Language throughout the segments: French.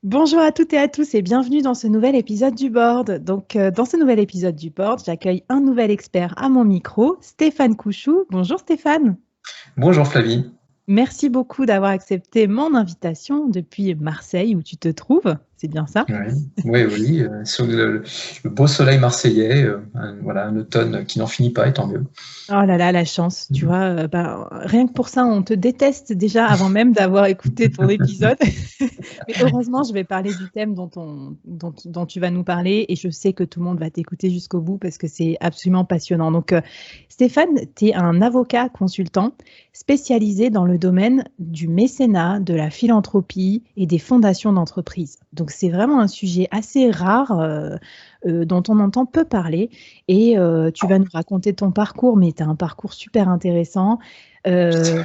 Bonjour à toutes et à tous et bienvenue dans ce nouvel épisode du Board. Dans ce nouvel épisode du Board, j'accueille un nouvel expert à mon micro, Stéphane Couchou. Bonjour Stéphane. Bonjour Flavie. Merci beaucoup d'avoir accepté mon invitation depuis Marseille où tu te trouves. C'est bien ça? Oui, sous le beau soleil marseillais, voilà, un automne qui n'en finit pas, et tant mieux. Oh là là, la chance, tu vois, rien que pour ça, on te déteste déjà avant même d'avoir écouté ton épisode. Mais heureusement, je vais parler du thème dont tu vas nous parler et je sais que tout le monde va t'écouter jusqu'au bout parce que c'est absolument passionnant. Stéphane, tu es un avocat consultant spécialisé dans le domaine du mécénat, de la philanthropie et des fondations d'entreprise. Donc, c'est vraiment un sujet assez rare dont on entend peu parler. Et tu vas nous raconter ton parcours, mais tu as un parcours super intéressant. Euh,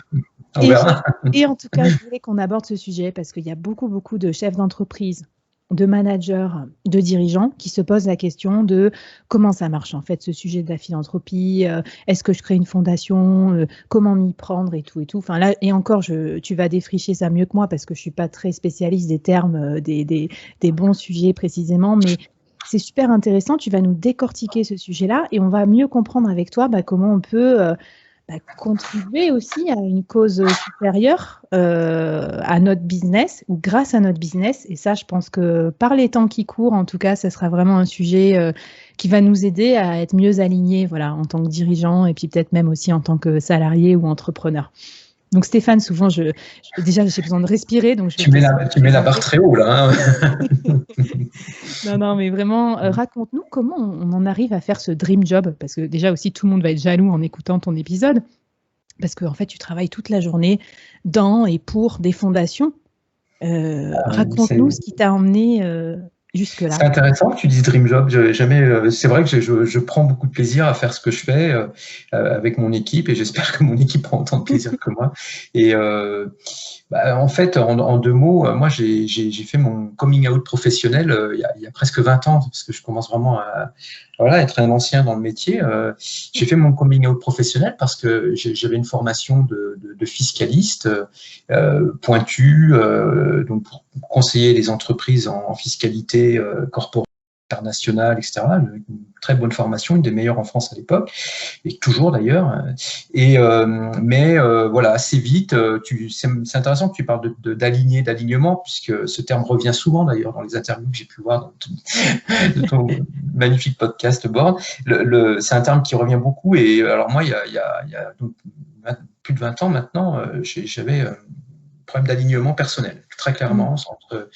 On et, verra. et en tout cas, je voulais qu'on aborde ce sujet parce qu'il y a beaucoup de chefs d'entreprise, de managers, de dirigeants qui se posent la question de comment ça marche en fait, ce sujet de la philanthropie. Est-ce que je crée une fondation? Comment m'y prendre et tout et tout. Enfin là, et encore, tu vas défricher ça mieux que moi parce que je suis pas très spécialiste des termes, des bons sujets précisément, mais c'est super intéressant. Tu vas nous décortiquer ce sujet-là et on va mieux comprendre avec toi comment on peut contribuer aussi à une cause supérieure à notre business ou grâce à notre business. Et ça, je pense que par les temps qui courent, en tout cas, ça sera vraiment un sujet qui va nous aider à être mieux alignés, voilà, en tant que dirigeant et puis peut-être même aussi en tant que salarié ou entrepreneur. Donc Stéphane, souvent, déjà, j'ai besoin de respirer, donc je vais te laisser Tu mets la barre présenter. très haut là, hein. Non, mais vraiment, raconte-nous comment on en arrive à faire ce dream job, parce que déjà aussi, tout le monde va être jaloux en écoutant ton épisode. Parce qu'en fait, tu travailles toute la journée dans et pour des fondations. C'est Raconte-nous ce qui t'a emmené c'est jusque-là. intéressant que tu dises Dream Job. C'est vrai que je prends beaucoup de plaisir à faire ce que je fais avec mon équipe, et j'espère que mon équipe prend autant de plaisir que moi. Et en fait, en deux mots, moi j'ai fait mon coming out professionnel il y a presque 20 ans, parce que je commence vraiment à voilà, être un ancien dans le métier. J'ai fait mon coming out professionnel parce que j'avais une formation de fiscaliste pointu, donc pour conseiller les entreprises en fiscalité corporelle, internationale, etc. Une très bonne formation, une des meilleures en France à l'époque, et toujours d'ailleurs. Voilà, assez vite, c'est intéressant que tu parles d'alignement, puisque ce terme revient souvent d'ailleurs dans les interviews que j'ai pu voir de ton magnifique podcast Board. C'est un terme qui revient beaucoup, et alors moi, il y a donc, plus de 20 ans maintenant, j'avais un problème d'alignement personnel, très Mm. clairement, entre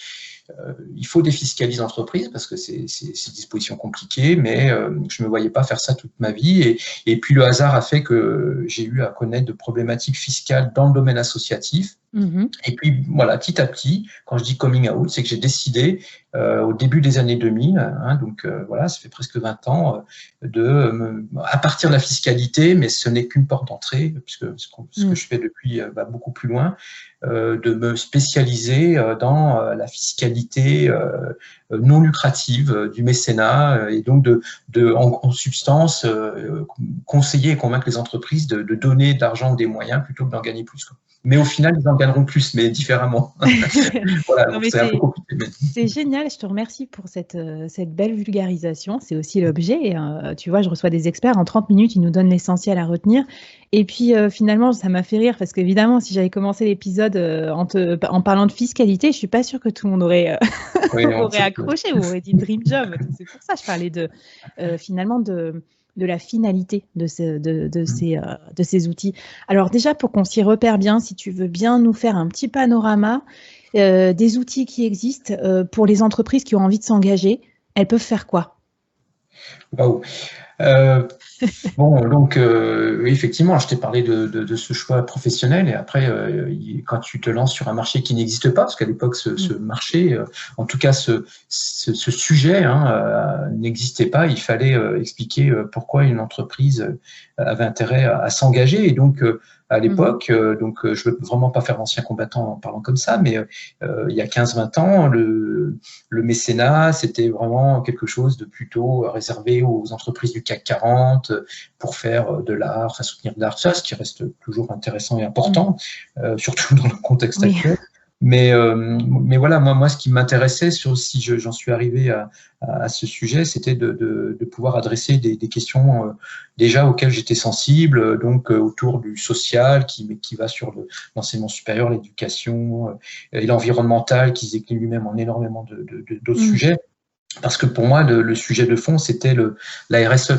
il faut défiscaliser l'entreprise parce que c'est une disposition compliquée, mais je ne me voyais pas faire ça toute ma vie. Et puis le hasard a fait que j'ai eu à connaître de problématiques fiscales dans le domaine associatif. Mhm. Et puis voilà, petit à petit, quand je dis coming out, c'est que j'ai décidé au début des années 2000, hein, donc voilà, ça fait presque 20 ans, à partir de la fiscalité, mais ce n'est qu'une porte d'entrée, puisque ce que Mm. je fais depuis va beaucoup plus loin, de me spécialiser dans la fiscalité non lucrative du mécénat, et donc en substance conseiller et convaincre les entreprises de donner de l'argent ou des moyens plutôt que d'en gagner plus, quoi. Mais au final, ils en gagneront plus, mais différemment. Voilà, Non, donc mais c'est un peu compliqué. c'est génial, je te remercie pour cette belle vulgarisation. C'est aussi l'objet. Et, tu vois, je reçois des experts, en 30 minutes, ils nous donnent l'essentiel à retenir. Et puis finalement, ça m'a fait rire parce qu'évidemment, si j'avais commencé l'épisode en parlant de fiscalité, je suis pas sûre que tout le monde aurait, Oui, non, aurait accroché ou aurait dit dream job. Donc, c'est pour ça que je parlais finalement de la finalité de ces outils. Alors déjà, pour qu'on s'y repère bien, si tu veux bien nous faire un petit panorama des outils qui existent pour les entreprises qui ont envie de s'engager, elles peuvent faire quoi? waouh. Bon, donc oui, effectivement, je t'ai parlé de ce choix professionnel, et après, quand tu te lances sur un marché qui n'existe pas, parce qu'à l'époque, ce marché, en tout cas ce sujet, hein, n'existait pas, il fallait expliquer pourquoi une entreprise avait intérêt à s'engager. Et donc, à Mhm. l'époque, je ne veux vraiment pas faire l'ancien combattant en parlant comme ça, mais il y a 15-20 ans, le mécénat, c'était vraiment quelque chose de plutôt réservé aux entreprises du CAC 40 pour faire de l'art, enfin soutenir de l'art, ça, ce qui reste toujours intéressant et Mhm. important, surtout dans le contexte Oui. actuel. Mais voilà, moi, ce qui m'intéressait, si j'en suis arrivé à ce sujet, c'était de pouvoir adresser des questions déjà auxquelles j'étais sensible, donc autour du social, qui va sur l'enseignement supérieur, l'éducation, et l'environnemental, qui se décline lui-même en énormément d'autres sujets. Parce que pour moi, le sujet de fond, c'était la RSE,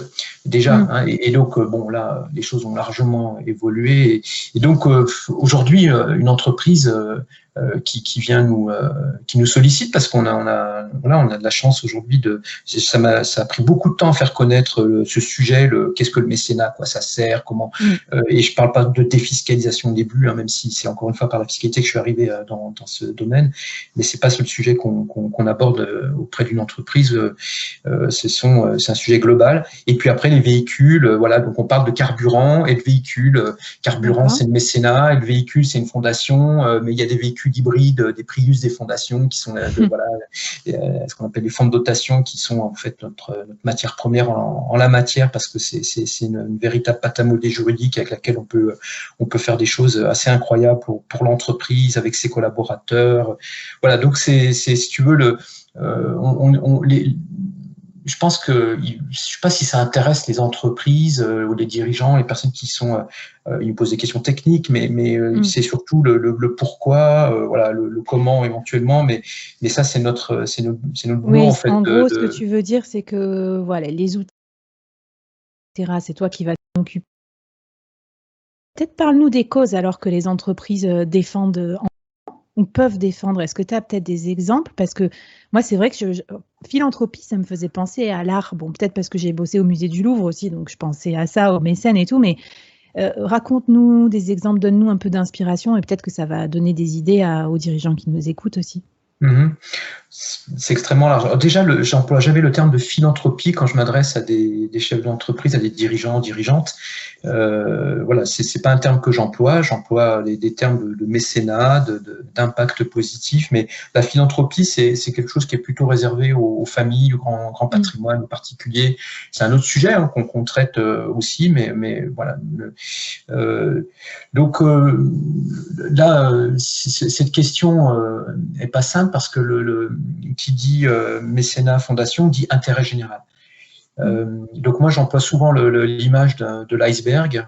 déjà. Hein, et donc, bon, là, les choses ont largement évolué. Et donc, aujourd'hui, une entreprise qui vient qui nous sollicite, parce qu'on a de la chance aujourd'hui ça a pris beaucoup de temps à faire connaître ce sujet, qu'est-ce que le mécénat, quoi ça sert, comment. Et je parle pas de défiscalisation au début, hein, même si c'est encore une fois par la fiscalité que je suis arrivé dans ce domaine, mais c'est pas le sujet qu'on aborde auprès d'une entreprise. C'est un sujet global. Et puis après, les véhicules, voilà, donc on parle de carburant et de véhicules. Carburant, c'est le mécénat, et le véhicule, c'est une fondation, mais il y a des véhicules hybrides, des Prius, des fondations, qui sont voilà, ce qu'on appelle les fonds de dotation, qui sont en fait notre matière première en la matière, parce que c'est une véritable pâte à modeler juridique avec laquelle on peut faire des choses assez incroyables pour l'entreprise, avec ses collaborateurs. Voilà, donc si tu veux, je pense que, je sais pas si ça intéresse les entreprises ou les dirigeants, les personnes qui sont, ils me posent des questions techniques, mais c'est surtout le pourquoi, voilà, le comment éventuellement, mais ça c'est notre boulot, oui, en fait. En gros, ce que tu veux dire, c'est que voilà, les outils, etc., c'est toi qui vas t'en occuper. Peut-être parle-nous des causes alors que les entreprises défendent ou peuvent défendre. Est-ce que tu as peut-être des exemples? Parce que moi, c'est vrai que philanthropie, ça me faisait penser à l'art. Bon, peut-être parce que j'ai bossé au musée du Louvre aussi, donc je pensais à ça, aux mécènes et tout, mais raconte-nous des exemples, donne-nous un peu d'inspiration et peut-être que ça va donner des idées aux dirigeants qui nous écoutent aussi. C'est extrêmement large. Alors déjà, j'emploie jamais le terme de philanthropie quand je m'adresse à des chefs d'entreprise, à des dirigeants, dirigeantes. Voilà, c'est pas un terme que j'emploie. J'emploie des termes de mécénat, d'impact positif. Mais la philanthropie, c'est quelque chose qui est plutôt réservé aux familles, au grand patrimoine, aux particuliers. C'est un autre sujet qu'on traite aussi, mais voilà. Donc là, cette question est pas simple parce que qui dit mécénat, fondation, dit intérêt général. Donc moi, j'emploie souvent l'image de l'iceberg,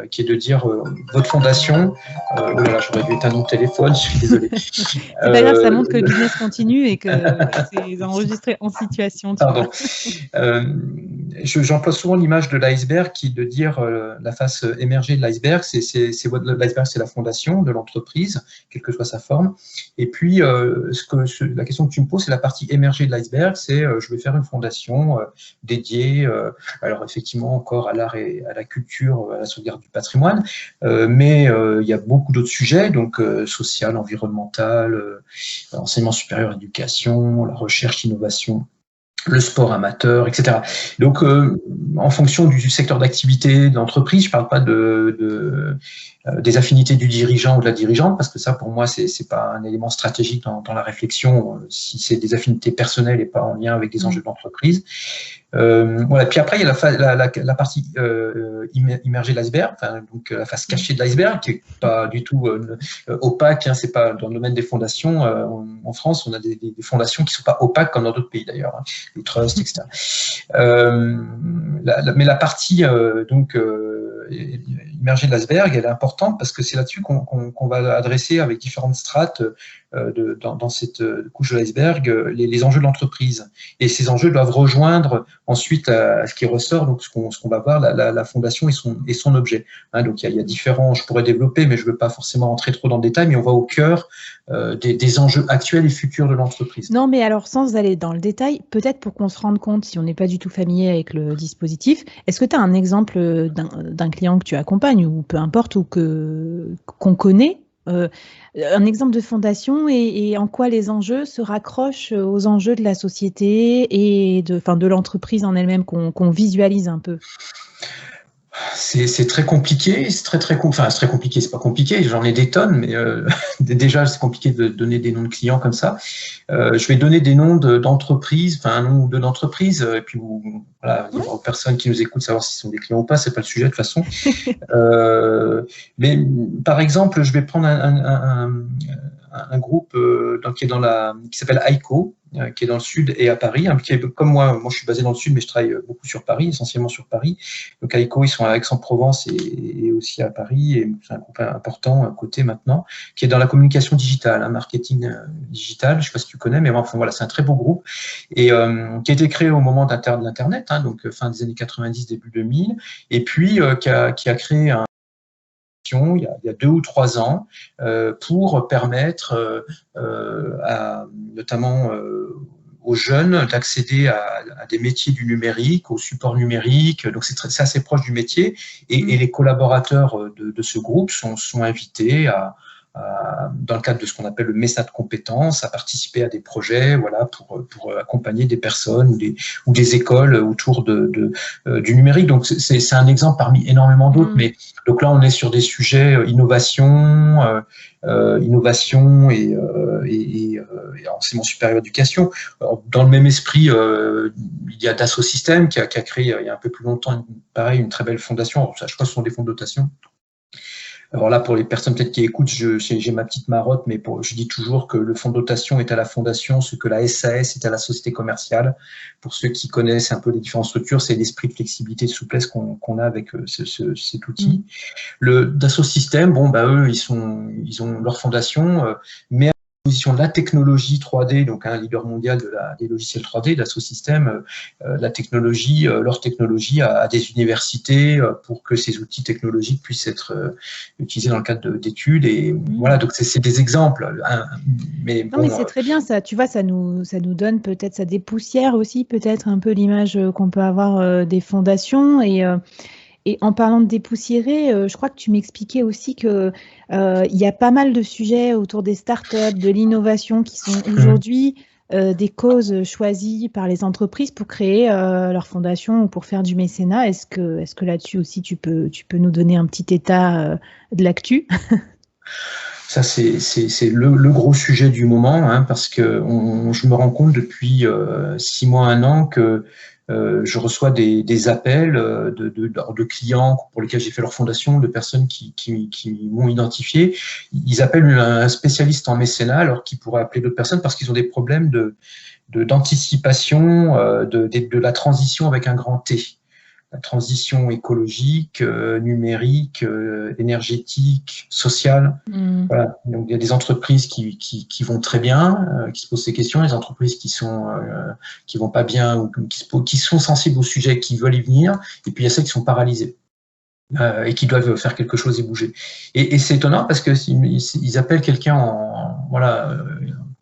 qui est de dire votre fondation. Oh là là, j'aurais dû éteindre mon téléphone, je suis désolé. C'est pas grave, ça montre que le business continue et que c'est enregistré en situation. Pardon. J'emploie souvent l'image de l'iceberg, qui est de dire la face émergée de l'iceberg, l'iceberg, c'est la fondation de l'entreprise, quelle que soit sa forme. Et puis, la question que tu me poses, c'est la partie émergée de l'iceberg, c'est je vais faire une fondation dédiée, alors effectivement encore à l'art et à la culture, à la sauvegarde du patrimoine, mais il y a beaucoup d'autres sujets, donc social, environnemental, enseignement supérieur, éducation, la recherche, innovation, le sport amateur, etc. Donc, en fonction du secteur d'activité de l'entreprise, je ne parle pas des affinités du dirigeant ou de la dirigeante, parce que ça, pour moi, c'est pas un élément stratégique dans la réflexion, si c'est des affinités personnelles et pas en lien avec des enjeux d'entreprise. Voilà. Puis après, il y a la partie immergée de l'iceberg, donc la face cachée de l'iceberg, qui est pas du tout opaque. Hein, c'est pas dans le domaine des fondations. En France, on a des fondations qui sont pas opaques comme dans d'autres pays d'ailleurs, hein, les trusts, etc. Mais la partie immergée de l'iceberg, elle est importante parce que c'est là-dessus qu'on va adresser avec différentes strates dans cette couche de l'iceberg les enjeux de l'entreprise. Et ces enjeux doivent rejoindre ensuite ce qui ressort, donc ce qu'on va voir, la fondation et son objet. Hein, donc il y a différents, je pourrais développer, mais je ne veux pas forcément entrer trop dans le détail, mais on va au cœur des enjeux actuels et futurs de l'entreprise. Non, mais alors sans aller dans le détail, peut-être pour qu'on se rende compte, si on n'est pas du tout familier avec le dispositif, est-ce que tu as un exemple d'un client que tu accompagnes, ou peu importe, ou qu'on connaît, un exemple de fondation et en quoi les enjeux se raccrochent aux enjeux de la société et de l'entreprise en elle-même, qu'on visualise un peu? C'est très compliqué, c'est très compliqué, c'est pas compliqué, j'en ai des tonnes, mais déjà c'est compliqué de donner des noms de clients comme ça. Je vais donner des noms d'entreprises, un nom ou deux d'entreprises, et puis voilà, il y aura personne qui nous écoute savoir s'ils sont des clients ou pas, c'est pas le sujet de toute façon. Mais par exemple, je vais prendre un un groupe qui s'appelle AICO, qui est dans le sud et à Paris, qui est, comme moi je suis basé dans le sud, mais je travaille beaucoup sur Paris, essentiellement sur Paris. Donc AICO, ils sont à Aix-en-Provence et aussi à Paris, et c'est un groupe important à côté maintenant, qui est dans la communication digitale, un marketing digital, je ne sais pas si tu connais, mais enfin voilà, c'est un très beau groupe, et qui a été créé au moment de l'Internet, donc fin des années 90, début 2000, et puis qui a créé il y a 2 ou 3 ans pour permettre notamment aux jeunes d'accéder à des métiers du numérique, au support numérique. Donc c'est assez proche du métier, et les collaborateurs de ce groupe sont invités dans le cadre de ce qu'on appelle le mécénat de compétences, à participer à des projets, voilà, pour accompagner des personnes ou des écoles autour du numérique. Donc c'est un exemple parmi énormément d'autres, mais donc là on est sur des sujets innovation et enseignement supérieur d'éducation. Dans le même esprit, il y a Dassault Systèmes qui a créé il y a un peu plus longtemps, pareil, une très belle fondation. Alors, ça, je crois que ce sont des fonds de dotation. Alors là, pour les personnes peut-être qui écoutent, j'ai ma petite marotte, mais je dis toujours que le fonds de dotation est à la fondation ce que la SAS est à la société commerciale. Pour ceux qui connaissent un peu les différentes structures, c'est l'esprit de flexibilité et de souplesse qu'on a avec cet outil. Le Dassault Systèmes, eux, ils ont leur fondation, mais de la technologie 3D, donc un leader mondial des logiciels 3D, Dassault Systèmes, leur technologie à des universités pour que ces outils technologiques puissent être utilisés dans le cadre d'études. Et voilà, donc c'est des exemples. Mais c'est très bien ça. Tu vois, ça nous donne peut-être, ça dépoussière aussi peut-être un peu l'image qu'on peut avoir des fondations. Et en parlant de dépoussiérer, je crois que tu m'expliquais aussi qu'il y a pas mal de sujets autour des startups, de l'innovation qui sont aujourd'hui des causes choisies par les entreprises pour créer leur fondation ou pour faire du mécénat. Est-ce que là-dessus aussi tu peux nous donner un petit état de l'actu? Ça, c'est le gros sujet du moment, parce que je me rends compte depuis 6 mois, 1 an que je reçois des appels de clients pour lesquels j'ai fait leur fondation, de personnes qui m'ont identifié. Ils appellent un spécialiste en mécénat, alors qu'ils pourraient appeler d'autres personnes parce qu'ils ont des problèmes d'anticipation de la transition avec un grand T. La transition écologique, numérique, énergétique, sociale. Voilà. Donc il y a des entreprises qui vont très bien, qui se posent ces questions, les entreprises qui vont pas bien ou qui sont sensibles au sujet, qui veulent y venir, et puis il y a celles qui sont paralysées et qui doivent faire quelque chose et bouger. Et c'est étonnant parce que ils appellent quelqu'un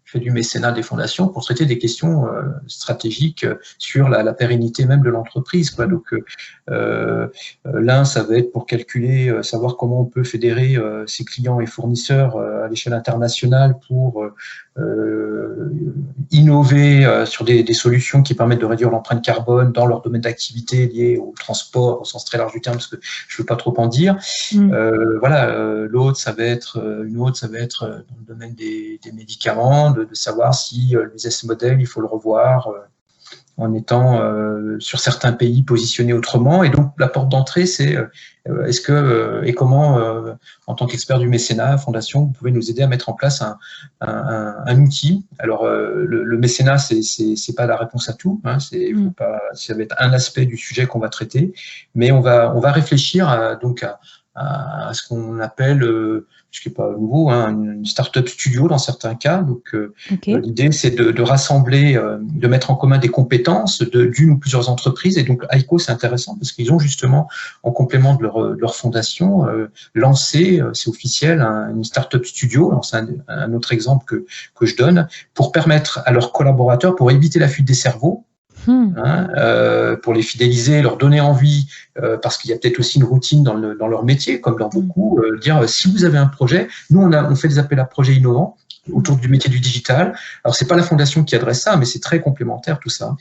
fait du mécénat des fondations pour traiter des questions stratégiques sur la pérennité même de l'entreprise, quoi. Donc l'un, ça va être pour calculer, savoir comment on peut fédérer ses clients et fournisseurs à l'échelle internationale pour innover sur des solutions qui permettent de réduire l'empreinte carbone dans leur domaine d'activité lié au transport au sens très large du terme, parce que je veux pas trop en dire. L'autre, ça va être dans le domaine des médicaments, de savoir si le business model, il faut le revoir en étant sur certains pays positionnés autrement. Et donc, la porte d'entrée, c'est est-ce que et comment, en tant qu'expert du mécénat, Fondation, vous pouvez nous aider à mettre en place un outil. Alors, le mécénat, c'est pas la réponse à tout. Ça va être un aspect du sujet qu'on va traiter, mais on va réfléchir à ce qu'on appelle, ce qui n'est pas nouveau, une start-up studio dans certains cas. Donc, l'idée, c'est de rassembler, de mettre en commun des compétences d'une ou plusieurs entreprises. Et donc, AICO, c'est intéressant parce qu'ils ont justement, en complément de leur fondation, lancé, c'est officiel, une start-up studio. Alors, c'est un autre exemple que je donne pour permettre à leurs collaborateurs, pour éviter la fuite des cerveaux, pour les fidéliser, leur donner envie, parce qu'il y a peut-être aussi une routine dans leur métier, comme dans beaucoup, dire si vous avez un projet, nous on fait des appels à projets innovants autour du métier du digital. Alors c'est pas la fondation qui adresse ça, mais c'est très complémentaire tout ça.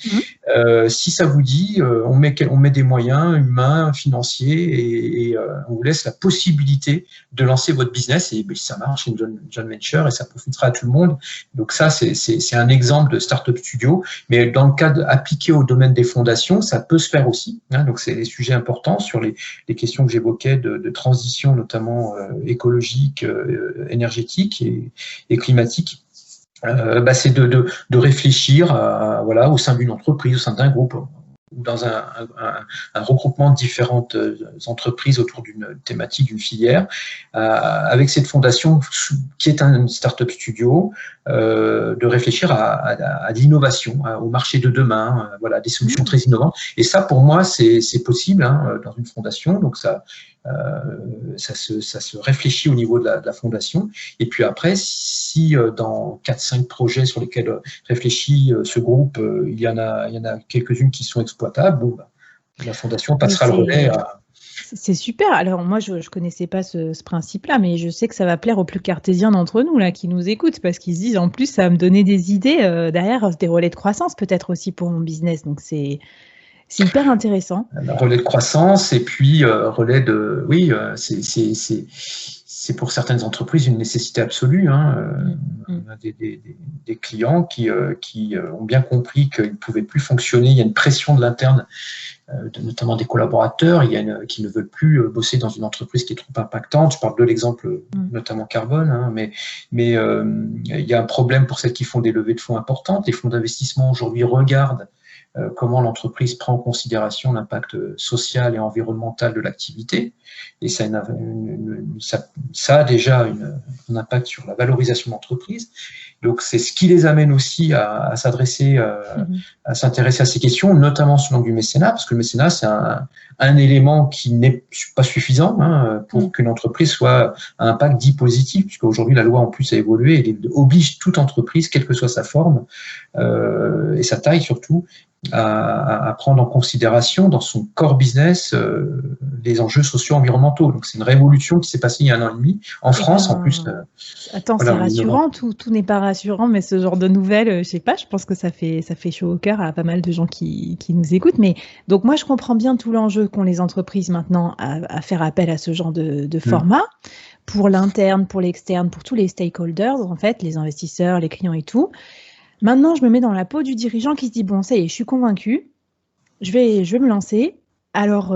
Si ça vous dit, on met des moyens humains, financiers, et on vous laisse la possibilité de lancer votre business, et si ça marche, c'est une joint venture et ça profitera à tout le monde. Donc ça, c'est un exemple de start-up studio, mais dans le cadre appliqué au domaine des fondations, ça peut se faire aussi. Donc c'est des sujets importants sur les questions que j'évoquais de transition, notamment écologique, énergétique et climatique. climatique, c'est de réfléchir voilà, au sein d'une entreprise, au sein d'un groupe, ou dans un regroupement de différentes entreprises autour d'une thématique, d'une filière, avec cette fondation qui est un startup studio, de réfléchir à l'innovation, au marché de demain, voilà, des solutions très innovantes. Et ça, pour moi, c'est possible dans une fondation. Donc ça se réfléchit au niveau de la fondation. Et puis après, si dans 4-5 projets sur lesquels réfléchit ce groupe, il y en a quelques-unes qui sont exploitables, bon, la fondation passera le relais à... C'est super. Alors moi, je ne connaissais pas ce principe-là, mais je sais que ça va plaire aux plus cartésiens d'entre nous là, qui nous écoutent, parce qu'ils se disent, en plus, ça va me donner des idées derrière, des relais de croissance peut-être aussi pour mon business. Donc c'est hyper intéressant. Relais de croissance et puis relais de... Oui, c'est pour certaines entreprises une nécessité absolue. On a des clients qui ont bien compris qu'ils ne pouvaient plus fonctionner. Il y a une pression de l'interne, notamment des collaborateurs, qui ne veulent plus bosser dans une entreprise qui est trop impactante. Je parle de l'exemple notamment carbone, mais il y a un problème pour celles qui font des levées de fonds importantes. Les fonds d'investissement aujourd'hui regardent comment l'entreprise prend en considération l'impact social et environnemental de l'activité. Et ça a déjà un impact sur la valorisation de l'entreprise. Donc, c'est ce qui les amène aussi à s'intéresser à ces questions, notamment sous l'angle du mécénat, parce que le mécénat, c'est un élément qui n'est pas suffisant pour qu'une entreprise soit à impact dit positif, puisqu'aujourd'hui, la loi, en plus, a évolué et oblige toute entreprise, quelle que soit sa forme et sa taille surtout, à prendre en considération dans son core business les enjeux socio-environnementaux. Donc, c'est une révolution qui s'est passée il y a 1 an et demi, en France en plus. Attends, voilà, c'est rassurant, tout n'est pas rassurant, mais ce genre de nouvelles, je sais pas, je pense que ça fait chaud au cœur à pas mal de gens qui nous écoutent. Mais donc moi, je comprends bien tout l'enjeu qu'ont les entreprises maintenant à faire appel à ce genre de format, pour l'interne, pour l'externe, pour tous les stakeholders, en fait, les investisseurs, les clients et tout. Maintenant, je me mets dans la peau du dirigeant qui se dit, bon, ça y est, je suis convaincu, je vais me lancer. Alors,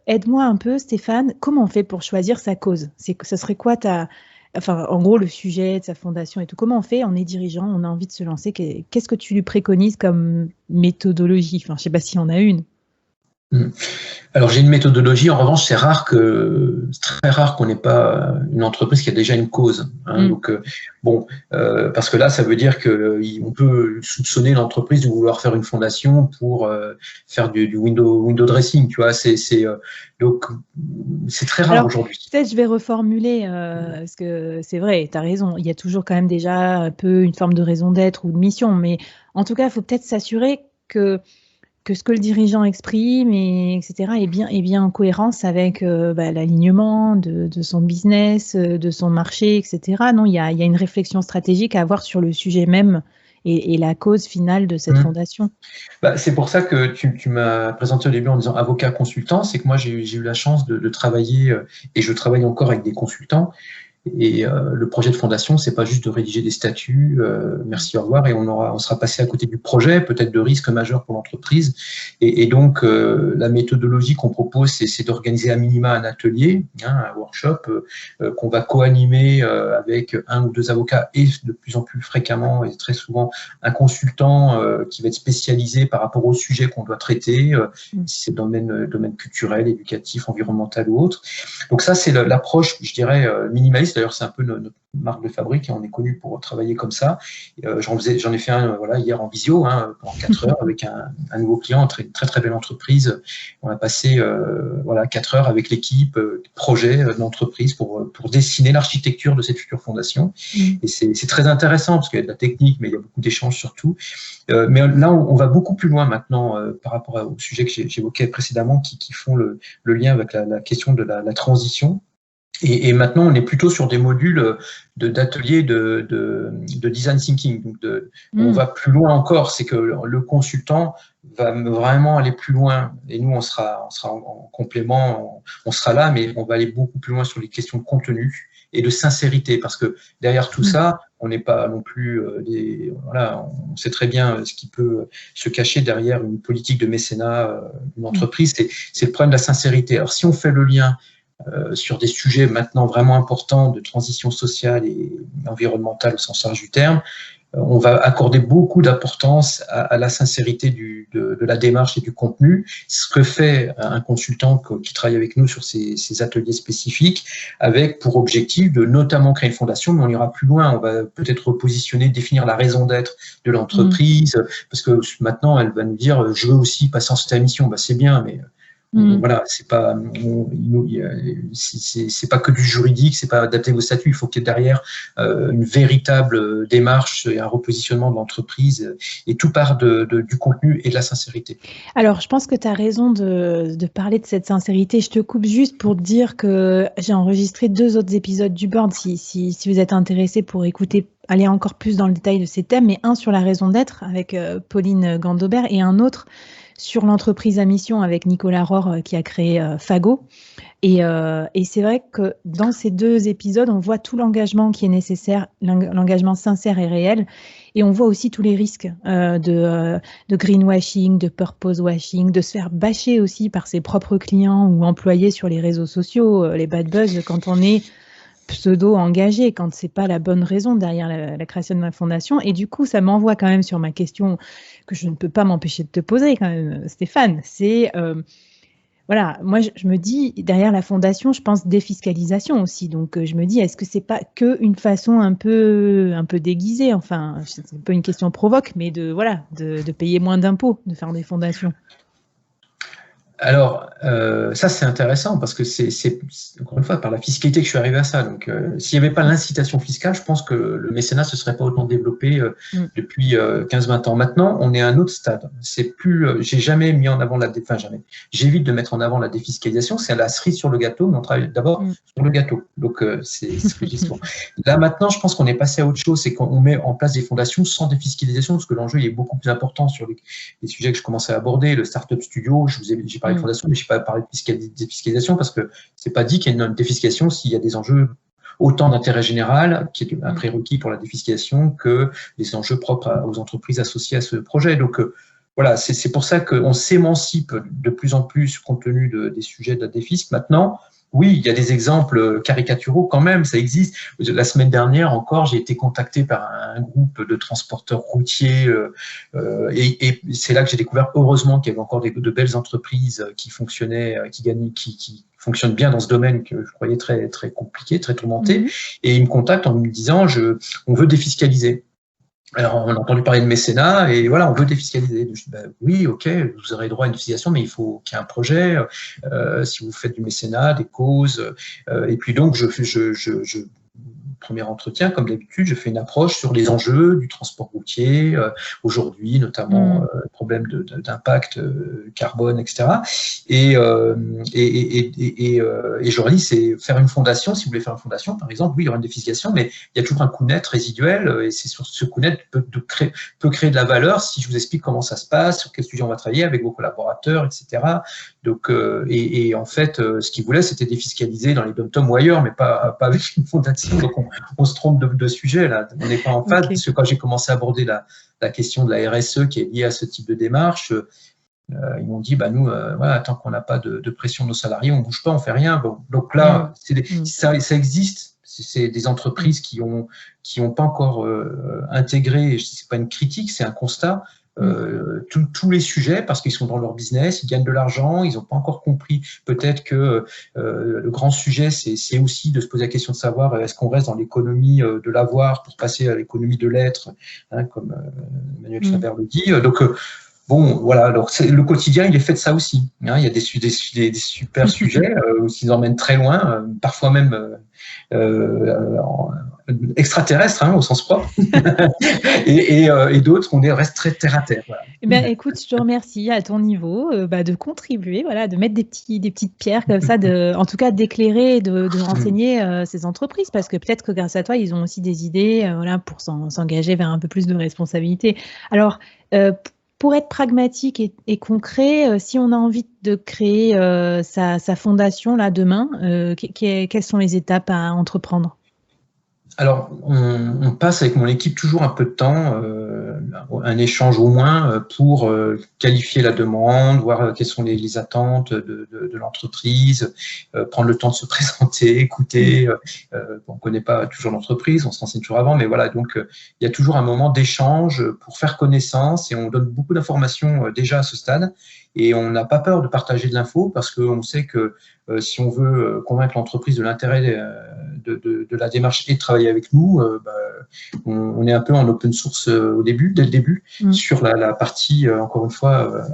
aide-moi un peu, Stéphane, comment on fait pour choisir sa cause? Ce serait quoi en gros, le sujet de sa fondation et tout? Comment on fait? On est dirigeant, on a envie de se lancer. Qu'est-ce que tu lui préconises comme méthodologie? Enfin, je ne sais pas s'il y en a une. Alors, j'ai une méthodologie. En revanche, c'est très rare qu'on n'ait pas une entreprise qui a déjà une cause. Donc, parce que là, ça veut dire qu'on peut soupçonner l'entreprise de vouloir faire une fondation pour faire du window dressing. Tu vois, donc c'est très rare aujourd'hui. Peut-être je vais reformuler parce que c'est vrai, tu as raison. Il y a toujours quand même déjà un peu une forme de raison d'être ou de mission, mais en tout cas, il faut peut-être s'assurer que ce que le dirigeant exprime, etc., est bien en cohérence avec l'alignement de son business, de son marché, etc. Non, il y a une réflexion stratégique à avoir sur le sujet même et la cause finale de cette fondation. C'est pour ça que tu m'as présenté au début en disant avocat consultant. C'est que moi, j'ai eu la chance de travailler, et je travaille encore avec des consultants. Et le projet de fondation, c'est pas juste de rédiger des statuts, merci, au revoir, et on sera passé à côté du projet, peut-être de risques majeurs pour l'entreprise. Et donc, la méthodologie qu'on propose, c'est d'organiser à minima un atelier, un workshop, qu'on va co-animer avec 1 ou 2 avocats et de plus en plus fréquemment et très souvent un consultant qui va être spécialisé par rapport au sujet qu'on doit traiter, si c'est domaine culturel, éducatif, environnemental ou autre. Donc ça, c'est l'approche, je dirais, minimaliste. D'ailleurs, c'est un peu notre marque de fabrique, on est connu pour travailler comme ça. J'en ai fait un hier en visio, pendant 4 heures avec un nouveau client, très très belle entreprise. On a passé 4 heures avec l'équipe projet de l'entreprise pour dessiner l'architecture de cette future fondation. Et c'est très intéressant parce qu'il y a de la technique, mais il y a beaucoup d'échanges surtout. Mais là, on va beaucoup plus loin maintenant par rapport au sujet que j'évoquais précédemment, qui font le lien avec la question de la transition. Et maintenant, on est plutôt sur des modules d'ateliers de design thinking. Donc on va plus loin encore, c'est que le consultant va vraiment aller plus loin. Et nous, on sera en complément, on sera là, mais on va aller beaucoup plus loin sur les questions de contenu et de sincérité, parce que derrière tout ça, on n'est pas non plus on sait très bien ce qui peut se cacher derrière une politique de mécénat d'une entreprise. C'est le problème de la sincérité. Alors, si on fait le lien sur des sujets maintenant vraiment importants de transition sociale et environnementale au sens large du terme, on va accorder beaucoup d'importance à la sincérité de la démarche et du contenu, ce que fait un consultant qui travaille avec nous sur ces ateliers spécifiques, avec pour objectif de notamment créer une fondation, mais on ira plus loin, on va peut-être repositionner, définir la raison d'être de l'entreprise, parce que maintenant elle va nous dire je veux aussi passer en cette mission, bah, c'est bien, mais voilà, c'est pas que du juridique, c'est pas adapter vos statuts, il faut qu'il y ait derrière une véritable démarche et un repositionnement de l'entreprise, et tout part du contenu et de la sincérité. Alors, je pense que tu as raison de parler de cette sincérité. Je te coupe juste pour te dire que j'ai enregistré 2 autres épisodes du board, si vous êtes intéressé pour écouter, aller encore plus dans le détail de ces thèmes, mais un sur la raison d'être avec Pauline Gandobert et un autre sur l'entreprise à mission avec Nicolas Rohr qui a créé Fago. Et c'est vrai que dans ces 2 épisodes, on voit tout l'engagement qui est nécessaire, l'engagement sincère et réel. Et on voit aussi tous les risques de greenwashing, de purpose washing, de se faire bâcher aussi par ses propres clients ou employés sur les réseaux sociaux, les bad buzz, quand on est pseudo-engagé, quand c'est pas la bonne raison derrière la création de ma fondation. Et du coup, ça m'envoie quand même sur ma question que je ne peux pas m'empêcher de te poser quand même, Stéphane. C'est, voilà, moi je me dis, derrière la fondation, je pense défiscalisation aussi. Donc je me dis, est-ce que c'est pas qu'une façon un peu déguisée, enfin, c'est un peu une question provoque, mais de payer moins d'impôts, de faire des fondations? Alors, ça c'est intéressant parce que c'est encore une fois par la fiscalité que je suis arrivé à ça. Donc, s'il n'y avait pas l'incitation fiscale, je pense que le mécénat se serait pas autant développé depuis 15-20 ans. Maintenant, on est à un autre stade. C'est plus, j'ai jamais mis en avant jamais. J'évite de mettre en avant la défiscalisation. C'est la cerise sur le gâteau, mais on travaille d'abord sur le gâteau. Donc, c'est ce que je dis souvent. Là maintenant, je pense qu'on est passé à autre chose, c'est qu'on met en place des fondations sans défiscalisation, parce que l'enjeu est beaucoup plus important sur les sujets que je commençais à aborder, le startup studio. J'ai parlé de fondation, mais je n'ai pas parlé de défiscalisation parce que c'est pas dit qu'il y ait une défiscalisation s'il y a des enjeux autant d'intérêt général, qui est un prérequis pour la défiscalisation, que des enjeux propres aux entreprises associées à ce projet. Donc, voilà, c'est pour ça qu'on s'émancipe de plus en plus compte tenu des sujets de la défisc. Maintenant, oui, il y a des exemples caricaturaux quand même, ça existe. La semaine dernière encore, j'ai été contacté par un groupe de transporteurs routiers et c'est là que j'ai découvert, heureusement, qu'il y avait encore de belles entreprises qui fonctionnaient, qui fonctionnent bien dans ce domaine que je croyais très, très compliqué, très tourmenté. Et ils me contactent en me disant, on veut défiscaliser. Alors, on a entendu parler de mécénat et voilà, on veut défiscaliser. Je dis, oui, ok, vous aurez droit à une défiscalisation, mais il faut qu'il y ait un projet. Si vous faites du mécénat, des causes, et puis donc premier entretien, comme d'habitude, je fais une approche sur les enjeux du transport routier, aujourd'hui, notamment problème d'impact carbone, etc. Et je leur dis, c'est faire une fondation. Si vous voulez faire une fondation, par exemple, oui, il y aura une défiscalisation, mais il y a toujours un coût net résiduel, et c'est sur ce coût net peut créer de la valeur si je vous explique comment ça se passe, sur quel sujet on va travailler avec vos collaborateurs, etc. Donc, et en fait, ce qu'ils voulaient, c'était défiscaliser dans les dom-toms ou ailleurs, mais pas avec une fondation. Donc, on se trompe de sujet là. On n'est pas en phase, parce que quand j'ai commencé à aborder la question de la RSE qui est liée à ce type de démarche, ils m'ont dit, nous, voilà, tant qu'on n'a pas de pression de nos salariés, on ne bouge pas, on ne fait rien. Bon, donc là, ça existe. C'est des entreprises qui ont pas encore intégré, c'est pas une critique, c'est un constat. Tous les sujets, parce qu'ils sont dans leur business, ils gagnent de l'argent, ils n'ont pas encore compris peut-être que le grand sujet, c'est aussi de se poser la question de savoir est-ce qu'on reste dans l'économie de l'avoir pour passer à l'économie de l'être, hein, comme Emmanuel Chabert le dit. Donc, bon, voilà, alors le quotidien, il est fait de ça aussi. Hein, il y a des super sujets qui nous emmènent très loin, parfois même extraterrestres, hein, au sens propre, et d'autres, on reste très terre à terre. Voilà. Eh bien, écoute, je te remercie à ton niveau de contribuer, voilà, de mettre des petites pierres comme ça, en tout cas d'éclairer, de renseigner ces entreprises, parce que peut-être que grâce à toi, ils ont aussi des idées voilà, pour s'engager vers un peu plus de responsabilité. Alors, pour être pragmatique et concret, si on a envie de créer sa fondation là demain, quelles sont les étapes à entreprendre ? Alors, on passe avec mon équipe toujours un peu de temps, un échange au moins, pour qualifier la demande, voir quelles sont les attentes de l'entreprise, prendre le temps de se présenter, écouter. On ne connaît pas toujours l'entreprise, on se renseigne toujours avant, mais voilà, donc il y a toujours un moment d'échange pour faire connaissance et on donne beaucoup d'informations déjà à ce stade. Et on n'a pas peur de partager de l'info parce qu'on sait que si on veut convaincre l'entreprise de l'intérêt de la démarche et de travailler avec nous, on est un peu en open source au début, dès le début, sur la partie, encore une fois,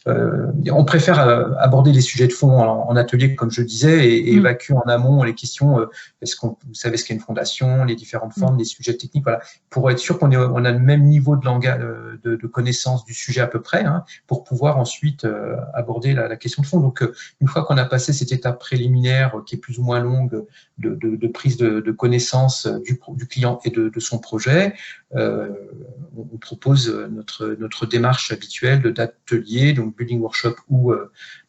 on préfère aborder les sujets de fond en atelier, comme je disais, et évacuer en amont les questions, vous savez ce qu'est une fondation, les différentes formes, les sujets techniques, voilà, pour être sûr qu'on a le même niveau de langage, de connaissance du sujet à peu près, hein, pour pouvoir ensuite aborder la question de fond. Donc, une fois qu'on a passé cette étape préliminaire qui est plus ou moins longue de prise de connaissance du client et de son projet, on propose notre démarche habituelle d'atelier, donc building workshop ou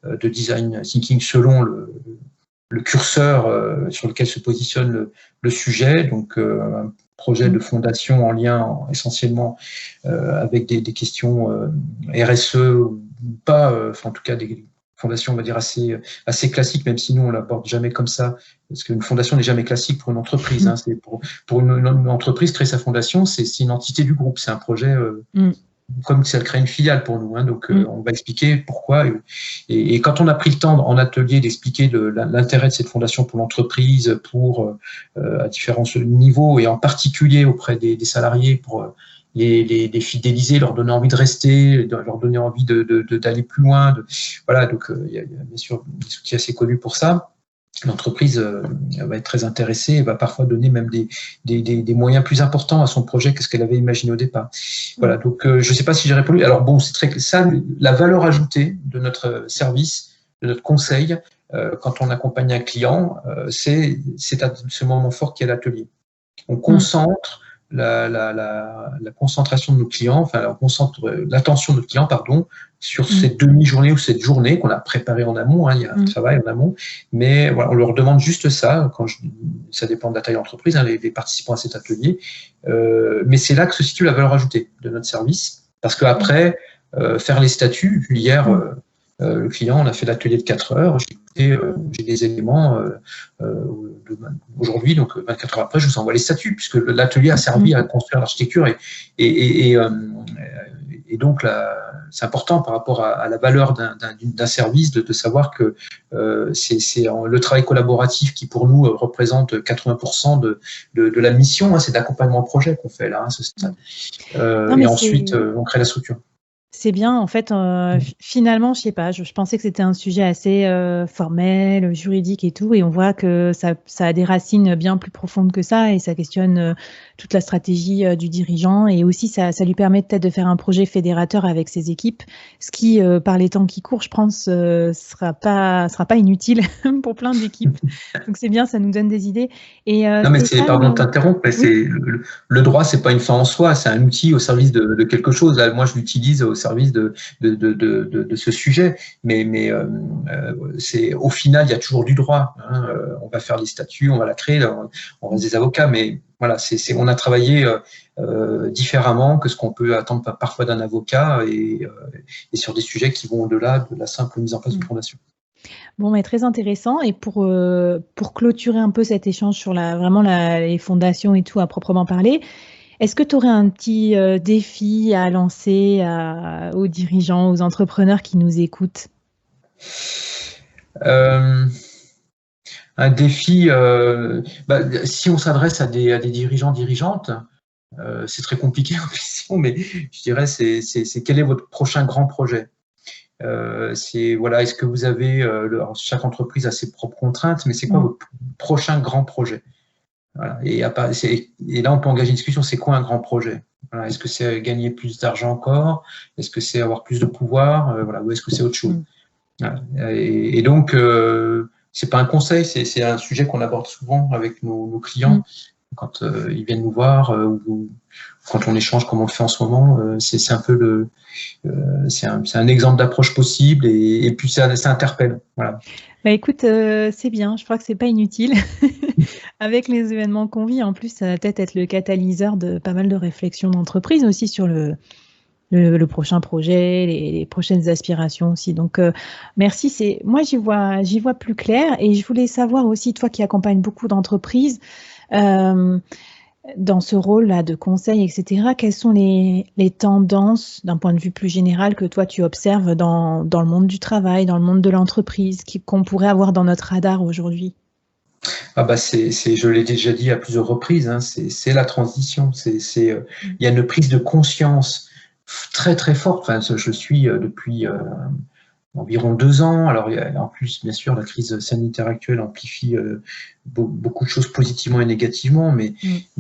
de design thinking selon le curseur sur lequel se positionne le sujet. Donc, un projet de fondation en lien essentiellement avec des questions RSE ou pas, enfin en tout cas des fondation, on va dire, assez classique, même si nous, on ne l'aborde jamais comme ça, parce qu'une fondation n'est jamais classique pour une entreprise. Hein. C'est pour une entreprise, créer sa fondation, c'est une entité du groupe, c'est un projet comme si elle crée une filiale pour nous. Hein. Donc, on va expliquer pourquoi. Et quand on a pris le temps en atelier d'expliquer l'intérêt de cette fondation pour l'entreprise, à différents niveaux, et en particulier auprès des salariés, pour les fidéliser, leur donner envie de rester, leur donner envie d'aller plus loin. Voilà, donc il y a bien sûr des outils assez connus pour ça. L'entreprise va être très intéressée et va parfois donner même des moyens plus importants à son projet que ce qu'elle avait imaginé au départ. Voilà, donc je ne sais pas si j'ai répondu. Alors bon, c'est très ça, la valeur ajoutée de notre service, de notre conseil, quand on accompagne un client, c'est à ce moment fort qui est l'atelier. On concentre la concentration de nos clients, enfin, on concentre l'attention de nos clients, pardon, sur cette demi-journée ou cette journée qu'on a préparée en amont, hein, il y a un travail en amont, mais voilà, on leur demande juste ça, ça dépend de la taille d'entreprise, hein, les participants à cet atelier, mais c'est là que se situe la valeur ajoutée de notre service, parce qu'après, faire les statuts, hier, le client, on a fait l'atelier de 4 heures, j'ai des éléments aujourd'hui, donc 24 heures après, je vous envoie les statuts, puisque l'atelier a servi à construire l'architecture et donc c'est important par rapport à la valeur d'un service de savoir que c'est le travail collaboratif qui pour nous représente 80% de la mission, hein, c'est d'accompagnement projet qu'on fait là, à ce stade. Et ensuite, on crée la structure. C'est bien, en fait, finalement, je sais pas, je pensais que c'était un sujet assez formel, juridique et tout, et on voit que ça a des racines bien plus profondes que ça, et ça questionne toute la stratégie du dirigeant, et aussi ça lui permet peut-être de faire un projet fédérateur avec ses équipes, ce qui, par les temps qui courent, je pense, sera pas inutile pour plein d'équipes. Donc c'est bien, ça nous donne des idées. Et, non, mais pardon de t'interrompre, mais c'est le droit, c'est pas une fin en soi, c'est un outil au service de quelque chose. Là, moi, je l'utilise au service de ce sujet, mais c'est au final, il y a toujours du droit. Hein. On va faire les statuts, on va la créer, on reste des avocats, mais voilà, on a travaillé différemment que ce qu'on peut attendre parfois d'un avocat et sur des sujets qui vont au-delà de la simple mise en place d'une fondation. Bon, mais très intéressant. Et pour clôturer un peu cet échange sur vraiment les fondations et tout à proprement parler, est-ce que tu aurais un petit défi à lancer aux dirigeants, aux entrepreneurs qui nous écoutent? Un défi, si on s'adresse à des dirigeants, dirigeantes, c'est très compliqué en question, mais je dirais c'est quel est votre prochain grand projet? Voilà, est-ce que vous avez, chaque entreprise a ses propres contraintes, mais c'est quoi votre prochain grand projet? Voilà. Et là, on peut engager une discussion, c'est quoi un grand projet? Voilà. Est-ce que c'est gagner plus d'argent encore? Est-ce que c'est avoir plus de pouvoir? Voilà. Ou est-ce que c'est autre chose? Voilà. Et donc, c'est pas un conseil, c'est un sujet qu'on aborde souvent avec nos clients. quand ils viennent nous voir ou quand on échange comme on le fait en ce moment. C'est un peu c'est un exemple d'approche possible et puis ça interpelle. Voilà. Bah écoute, c'est bien, je crois que c'est pas inutile. Avec les événements qu'on vit, en plus, ça va peut-être être le catalyseur de pas mal de réflexions d'entreprise aussi sur le prochain projet, les prochaines aspirations aussi. Donc, merci. Moi, j'y vois plus clair. Et je voulais savoir aussi, toi qui accompagnes beaucoup d'entreprises, dans ce rôle-là de conseil, etc., quelles sont les tendances d'un point de vue plus général que toi tu observes dans le monde du travail, dans le monde de l'entreprise, qu'on pourrait avoir dans notre radar aujourd'hui? Ah bah je l'ai déjà dit à plusieurs reprises, hein, c'est la transition. Il y a une prise de conscience très très forte. Enfin, je suis depuis environ 2 ans. Alors, en plus, bien sûr, la crise sanitaire actuelle amplifie beaucoup de choses positivement et négativement, mais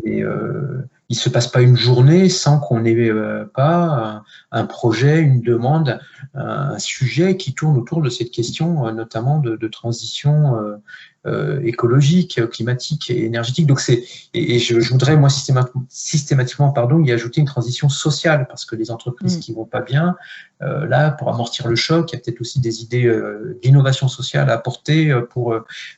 il ne se passe pas une journée sans qu'on n'ait pas un projet, une demande, un sujet qui tourne autour de cette question, notamment de transition écologique, climatique et énergétique. Donc je voudrais moi systématiquement y ajouter une transition sociale, parce que les entreprises qui vont pas bien, là, pour amortir le choc, il y a peut-être aussi des idées d'innovation sociale à apporter pour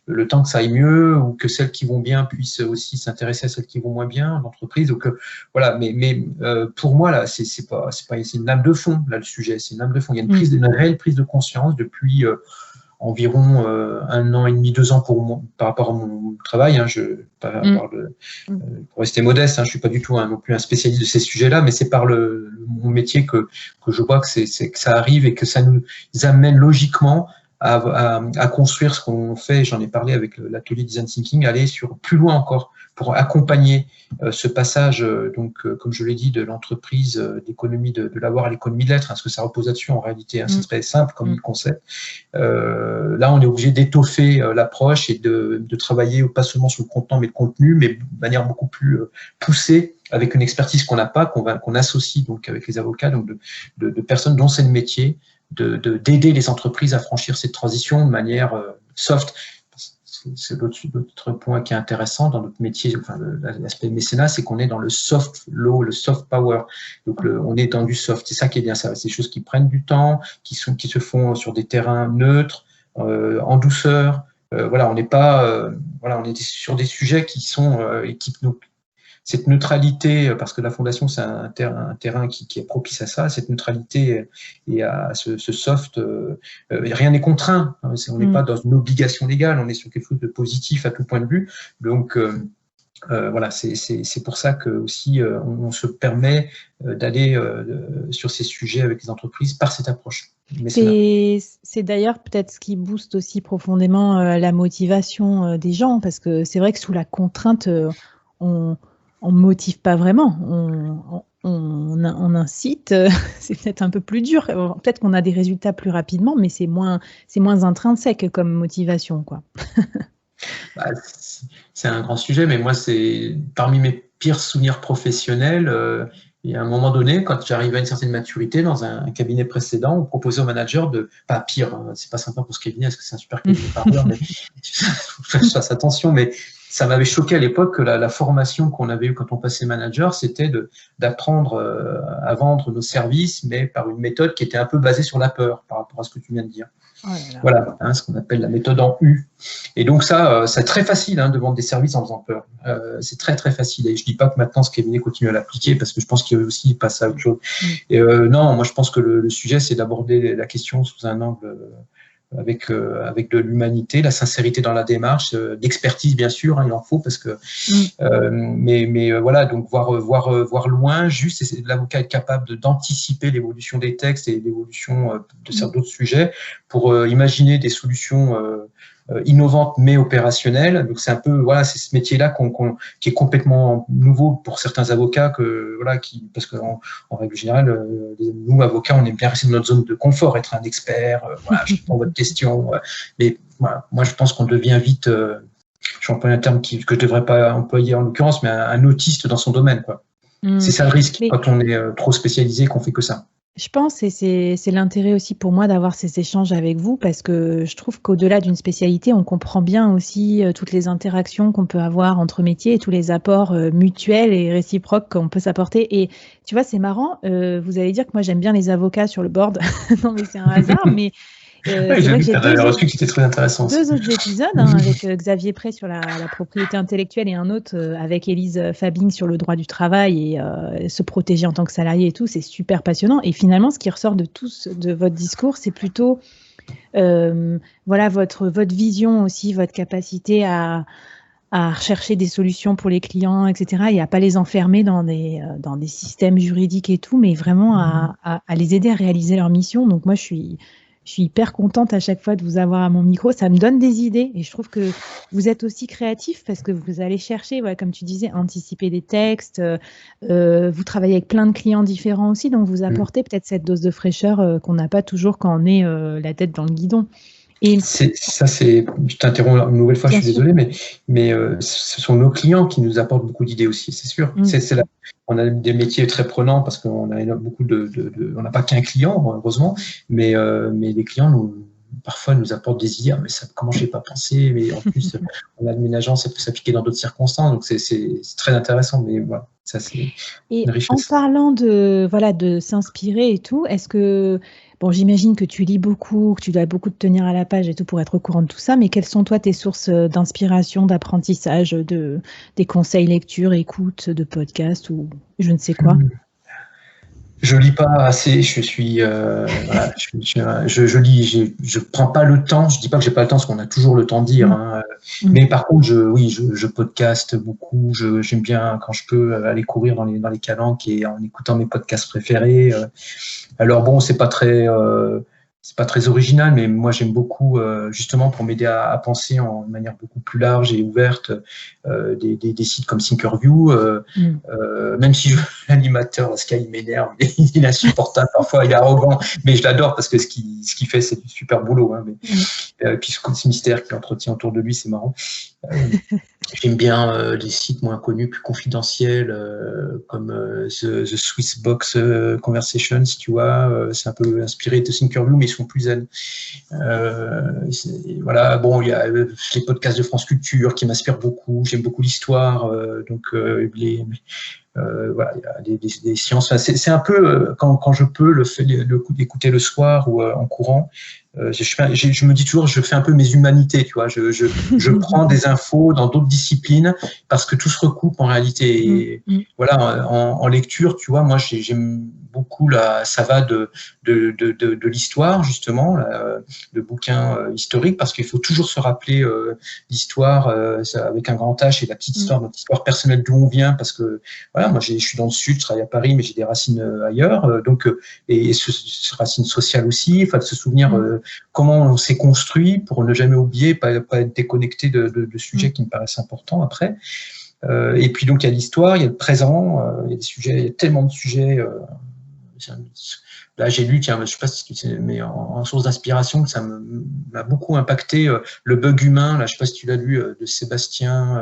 le temps que ça aille mieux, ou que celles qui vont bien puissent aussi s'intéresser à celles qui vont moins bien, l'entreprise. Donc voilà, mais pour moi là, c'est une lame de fond là, le sujet, c'est une lame de fond. Il y a une réelle prise de conscience depuis environ 1 an et demi, 2 ans pour moi, par rapport à mon travail. Hein, pour rester modeste, hein, je suis pas du tout non plus un spécialiste de ces sujets-là, mais c'est par mon métier que je vois que ça arrive et que ça nous amène logiquement à construire ce qu'on fait. J'en ai parlé avec l'atelier Design Thinking, aller plus loin encore pour accompagner ce passage, comme je l'ai dit, de l'entreprise, d'économie de l'avoir à l'économie de l'être, parce que ça repose là-dessus en réalité. Hein, c'est très simple comme concept. Là, on est obligé d'étoffer l'approche et de travailler pas seulement sur le contenant, mais le contenu, mais de manière beaucoup plus poussée, avec une expertise qu'on n'a pas, qu'on associe donc avec les avocats, donc de personnes dont c'est le métier, d'aider les entreprises à franchir cette transition de manière soft. C'est l'autre point qui est intéressant dans notre métier, enfin, l'aspect mécénat, c'est qu'on est dans le soft law, le soft power. Donc, on est dans du soft. C'est ça qui est bien, ça. C'est des choses qui prennent du temps, qui se font sur des terrains neutres, en douceur. Voilà, on n'est pas, on est sur des sujets qui sont, cette neutralité, parce que la fondation, c'est un terrain qui est propice à ça, cette neutralité et à ce soft, rien n'est contraint. On n'est pas dans une obligation légale, on est sur quelque chose de positif à tout point de vue. Donc, voilà, c'est pour ça que aussi on se permet d'aller sur ces sujets avec les entreprises par cette approche. C'est d'ailleurs peut-être ce qui booste aussi profondément la motivation des gens, parce que c'est vrai que sous la contrainte, on motive pas vraiment, on incite, c'est peut-être un peu plus dur. Peut-être qu'on a des résultats plus rapidement, mais c'est moins intrinsèque comme motivation, quoi. Bah, c'est un grand sujet, mais moi, c'est parmi mes pires souvenirs professionnels. Et à un moment donné, quand j'arrivais à une certaine maturité dans un cabinet précédent, on proposait au manager pas pire, hein, c'est pas sympa pour ce cabinet, parce que c'est un super cabinet par ailleurs, mais faut que je fasse attention, mais ça m'avait choqué à l'époque que la formation qu'on avait eue quand on passait manager, c'était d'apprendre à vendre nos services, mais par une méthode qui était un peu basée sur la peur, par rapport à ce que tu viens de dire. Oh là là. Voilà, hein, ce qu'on appelle la méthode en U. Et donc ça, c'est très facile de vendre des services en faisant peur. C'est très très facile. Et je dis pas que maintenant ce cabinet continue à l'appliquer, parce que je pense qu'il y a aussi passe à autre chose. Et non, moi je pense que le sujet, c'est d'aborder la question sous un angle avec de l'humanité, la sincérité dans la démarche, l'expertise bien sûr, il en faut, parce que mais voilà, donc voir loin, juste l'avocat être capable d'anticiper l'évolution des textes et l'évolution de certains d'autres sujets pour imaginer des solutions innovantes mais opérationnelles. Donc c'est un peu c'est ce métier-là qui est complètement nouveau pour certains avocats, parce qu'en règle générale, nous avocats, on aime bien rester dans notre zone de confort, être un expert. Je réponds à votre question, mais voilà, moi je pense qu'on devient vite, je emploie un terme que je ne devrais pas employer en l'occurrence, mais un autiste dans son domaine, quoi. C'est ça le risque quand on est trop spécialisé, qu'on fait que ça. Je pense, et c'est l'intérêt aussi pour moi d'avoir ces échanges avec vous, parce que je trouve qu'au-delà d'une spécialité, on comprend bien aussi toutes les interactions qu'on peut avoir entre métiers et tous les apports mutuels et réciproques qu'on peut s'apporter. Et tu vois, c'est marrant, vous allez dire que moi j'aime bien les avocats sur le board. Non, mais c'est un hasard, mais Ouais, c'est j'ai vrai que vu que j'ai tu avais reçu qui était très intéressant aussi. deux autres épisodes, hein, avec Xavier Prey sur la propriété intellectuelle et un autre avec Élise Fabing sur le droit du travail et se protéger en tant que salarié et tout. C'est super passionnant. Et finalement, ce qui ressort de votre discours, c'est plutôt voilà, votre vision aussi, votre capacité à rechercher des solutions pour les clients, etc. Et à pas les enfermer dans des systèmes juridiques et tout, mais vraiment à les aider à réaliser leur mission. Donc moi, je suis hyper contente à chaque fois de vous avoir à mon micro. Ça me donne des idées et je trouve que vous êtes aussi créatif parce que vous allez chercher, voilà, comme tu disais, anticiper des textes. Vous travaillez avec plein de clients différents aussi, donc vous apportez peut-être cette dose de fraîcheur qu'on n'a pas toujours quand on est la tête dans le guidon. Et Je t'interromps une nouvelle fois, je bien suis sûr, désolé, mais ce sont nos clients qui nous apportent beaucoup d'idées aussi, c'est sûr. On a des métiers très prenants parce qu'on a beaucoup on n'a pas qu'un client, heureusement, mais les clients parfois nous apportent des idées. Ah, mais ça, comment je n'ai pas pensé, mais en plus, on a une agence, ça peut s'appliquer dans d'autres circonstances, donc c'est très intéressant, mais voilà, ça c'est et une en richesse. parlant voilà, de s'inspirer et tout, est-ce que, bon, j'imagine que tu lis beaucoup, que tu dois beaucoup te tenir à la page et tout pour être au courant de tout ça, mais quelles sont toi tes sources d'inspiration, d'apprentissage, des conseils lecture, écoute, de podcasts ou je ne sais quoi? Je lis pas assez, je suis, voilà, je lis, je prends pas le temps, je dis pas que j'ai pas le temps, parce qu'on a toujours le temps de dire, Mm, hein, mm. mais par contre, je podcaste beaucoup, j'aime bien quand je peux aller courir dans les calanques et en écoutant mes podcasts préférés. Alors bon, c'est pas très original, mais moi j'aime beaucoup, justement pour m'aider à penser en manière beaucoup plus large et ouverte, des sites comme Thinkerview, Mm. même si l'animateur, Sky, il m'énerve, il est insupportable parfois, il est arrogant, mais je l'adore parce que ce qu'il fait, c'est du super boulot. Hein, Mm. puis ce mystère qu'il entretient autour de lui, c'est marrant. J'aime bien les sites moins connus, plus confidentiels, comme The Swiss Box Conversations, tu vois. C'est un peu inspiré de Thinkerview, mais ils sont plus zen. Voilà, bon, il y a les podcasts de France Culture qui m'inspirent beaucoup. J'aime beaucoup l'histoire, donc voilà, il y a des sciences. Enfin, c'est un peu quand je peux le coup d'écouter le soir ou en courant. Je me dis toujours, je fais un peu mes humanités, tu vois. Je prends des infos dans d'autres disciplines parce que tout se recoupe en réalité. Et Mm. voilà, en lecture, tu vois, moi j'aime beaucoup ça va de l'histoire justement, de bouquins historiques, parce qu'il faut toujours se rappeler l'histoire avec un grand H et la petite histoire, notre histoire personnelle d'où on vient, parce que voilà, moi je suis dans le sud, je travaille à Paris, mais j'ai des racines ailleurs, donc et ce racines sociales aussi. Il faut se souvenir comment on s'est construit pour ne jamais oublier, pas être déconnecté de sujets qui me paraissent importants après. Et puis donc il y a l'histoire, il y a le présent, il y a des sujets, il y a tellement de sujets. Là, j'ai lu, tiens, je ne sais pas si tu sais, mais en source d'inspiration, ça m'a beaucoup impacté, le bug humain. Là, je ne sais pas si tu l'as lu, de Sébastien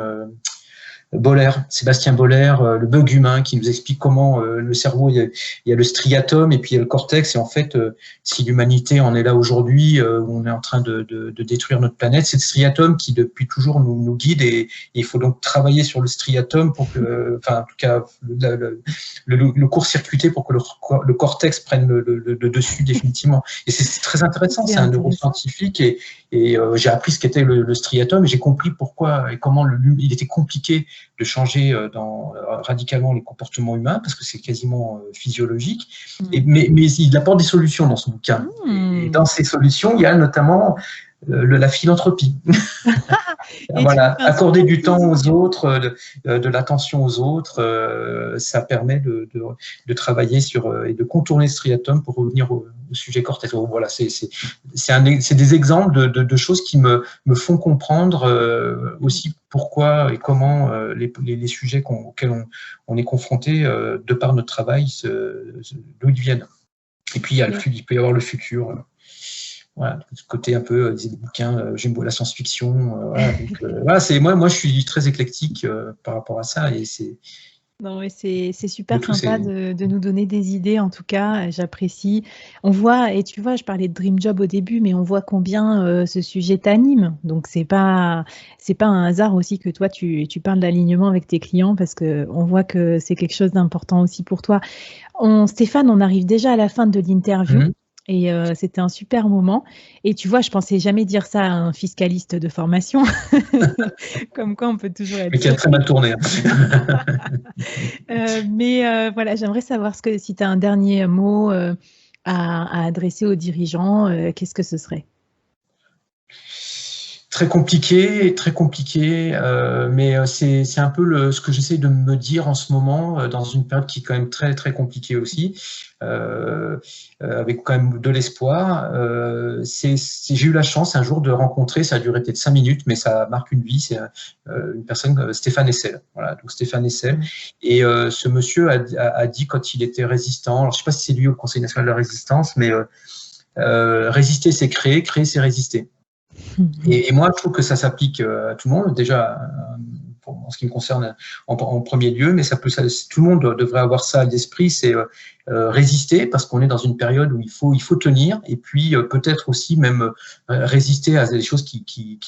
Boller, le bug humain, qui nous explique comment le cerveau, il y a le striatum et puis il y a le cortex. Et en fait, si l'humanité en est là aujourd'hui, où on est en train de détruire notre planète, c'est le striatum qui depuis toujours nous guide. Et il faut donc travailler sur le striatum pour que, enfin, en tout cas, le court-circuiter pour que le cortex prenne le dessus définitivement. Et c'est très intéressant. C'est un neuroscientifique et j'ai appris ce qu'était le striatum et j'ai compris pourquoi et comment il était compliqué de changer radicalement les comportements humains, parce que c'est quasiment physiologique. Mais il apporte des solutions dans son bouquin. Et dans ces solutions, il y a notamment la philanthropie. Voilà, accorder du temps aux autres, de l'attention aux autres, ça permet de travailler sur et de contourner le striatum pour revenir au sujet cortex. Voilà, c'est des exemples de choses qui me font comprendre aussi pourquoi et comment les sujets auxquels on est confronté de par notre travail, d'où ils viennent. Et puis il peut y avoir le futur. Voilà, ce côté un peu des bouquins, j'aime beaucoup la science-fiction. Voilà, donc, voilà, moi je suis très éclectique par rapport à ça et Non, mais c'est super sympa de nous donner des idées, en tout cas, j'apprécie. On voit, et tu vois, je parlais de Dream Job au début, mais on voit combien ce sujet t'anime. Donc, c'est pas un hasard aussi que toi, tu parles d'alignement avec tes clients parce qu'on voit que c'est quelque chose d'important aussi pour toi. Stéphane, on arrive déjà à la fin de l'interview. Et c'était un super moment. Et tu vois, je pensais jamais dire ça à un fiscaliste de formation. Comme quoi, on peut toujours être. Mais qui a très mal tourné. Mais voilà, j'aimerais savoir si tu as un dernier mot à adresser aux dirigeants, qu'est-ce que ce serait? Très compliqué, mais c'est un peu ce que j'essaie de me dire en ce moment, dans une période qui est quand même très très compliquée aussi, avec quand même de l'espoir. J'ai eu la chance un jour de rencontrer, ça a duré peut-être 5 minutes, mais ça marque une vie, c'est une personne, Stéphane Hessel. Voilà, donc Stéphane Hessel. Et ce monsieur a dit quand il était résistant, alors je ne sais pas si c'est lui au Conseil national de la résistance, mais résister c'est créer, créer c'est résister. Et moi, je trouve que ça s'applique à tout le monde, déjà en ce qui me concerne en premier lieu, mais tout le monde devrait avoir ça à l'esprit, c'est résister, parce qu'on est dans une période où il faut tenir, et puis peut-être aussi même résister à des choses qui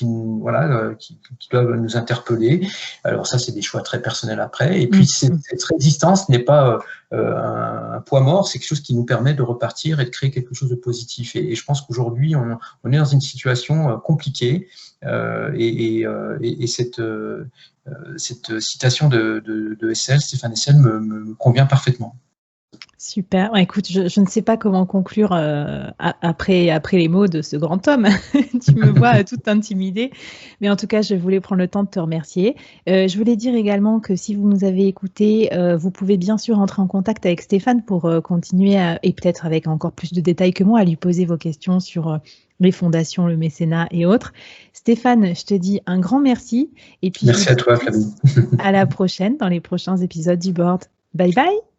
doivent nous interpeller. Alors ça, c'est des choix très personnels après. Et puis cette résistance n'est pas un poids mort, c'est quelque chose qui nous permet de repartir et de créer quelque chose de positif. Et je pense qu'aujourd'hui, on est dans une situation compliquée, et cette citation de Stéphane Hessel me convient parfaitement. Super. Écoute, je ne sais pas comment conclure après les mots de ce grand homme. Tu me vois toute intimidée. Mais en tout cas, je voulais prendre le temps de te remercier. Je voulais dire également que si vous nous avez écoutés, vous pouvez bien sûr entrer en contact avec Stéphane pour continuer, et peut-être avec encore plus de détails que moi, à lui poser vos questions sur les fondations, le mécénat et autres. Stéphane, je te dis un grand merci. Et puis merci à toi, Flavie. À la prochaine dans les prochains épisodes du Board. Bye bye.